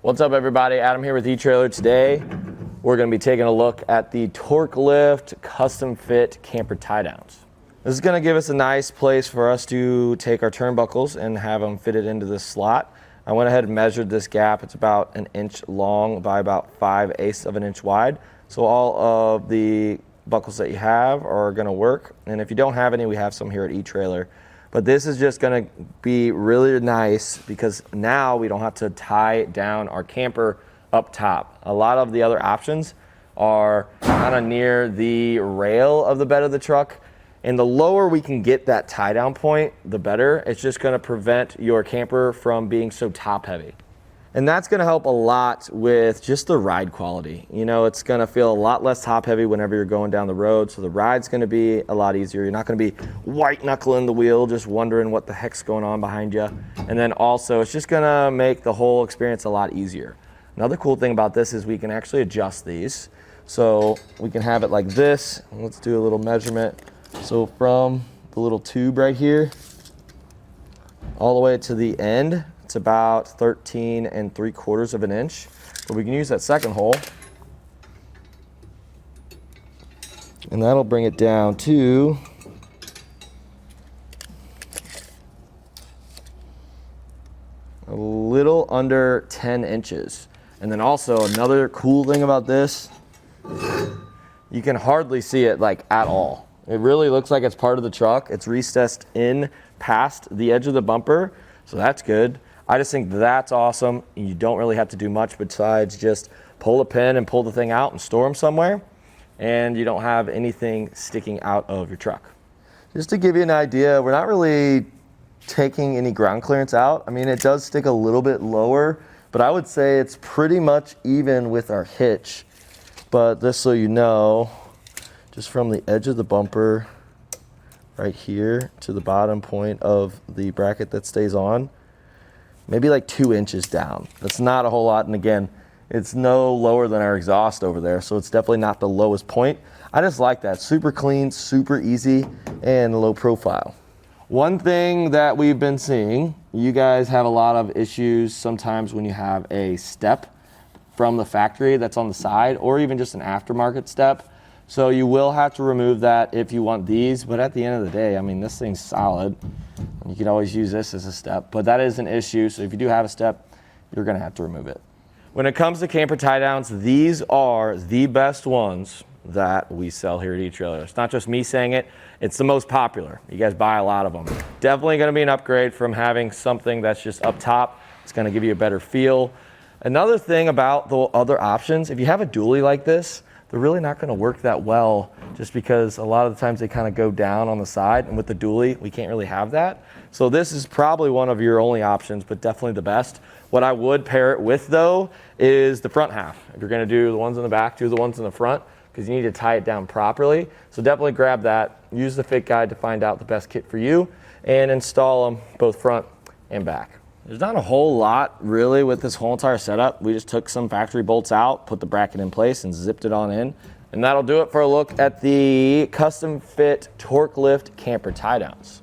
What's up everybody, Adam here with eTrailer. Today we're going to be taking a look at the TorkLift custom fit camper tie downs. This is going to give us a nice place for us to take our turnbuckles and have them fitted into this slot. I went ahead and measured this gap. It's about 1 inch long by about 5/8 of an inch wide. So all of the buckles that you have are going to work. And if you don't have any, we have some here at eTrailer. But this is just going to be really nice because now we don't have to tie down our camper up top. A lot of the other options are kind of near the rail of the bed of the truck. And the lower we can get that tie down point, the better. It's just going to prevent your camper from being so top heavy. And that's going to help a lot with just the ride quality. You know, it's going to feel a lot less top heavy whenever you're going down the road. So the ride's going to be a lot easier. You're not going to be white knuckling the wheel, just wondering what the heck's going on behind you. And then also it's just going to make the whole experience a lot easier. Another cool thing about this is we can actually adjust these. So we can have it like this. Let's do a little measurement. So from the little tube right here all the way to the end, it's about 13 3/4 of an inch. But we can use that second hole, and that'll bring it down to a little under 10 inches. And then also another cool thing about this, you can hardly see it like at all. It really looks like it's part of the truck. It's recessed in past the edge of the bumper, so that's good. I just think that's awesome. You don't really have to do much besides just pull a pin and pull the thing out and store them somewhere, and you don't have anything sticking out of your truck. Just to give you an idea, we're not really taking any ground clearance out. I mean, it does stick a little bit lower, but I would say it's pretty much even with our hitch. But just so you know, just from the edge of the bumper right here to the bottom point of the bracket that stays on, maybe like 2 inches down. That's not a whole lot. And again, it's no lower than our exhaust over there. So it's definitely not the lowest point. I just like that. Super clean, super easy, and low profile. One thing that we've been seeing, you guys have a lot of issues sometimes when you have a step from the factory that's on the side, or even just an aftermarket step. So you will have to remove that if you want these, but at the end of the day, I mean, this thing's solid. You can always use this as a step, but that is an issue. So if you do have a step, you're gonna have to remove it. When it comes to camper tie downs, these are the best ones that we sell here at eTrailer. It's not just me saying it, it's the most popular. You guys buy a lot of them. Definitely gonna be an upgrade from having something that's just up top. It's gonna give you a better feel. Another thing about the other options, if you have a dually like this, they're really not going to work that well just because a lot of the times they kind of go down on the side, and with the dually we can't really have that. So this is probably one of your only options, but definitely the best. What I would pair it with though is the front half. If you're going to do the ones in the back, do the ones in the front because you need to tie it down properly. So definitely grab that, use the fit guide to find out the best kit for you, and install them both front and back. There's not a whole lot really with this whole entire setup. We just took some factory bolts out, put the bracket in place, and zipped it on in. And that'll do it for a look at the custom fit TorkLift camper tie downs.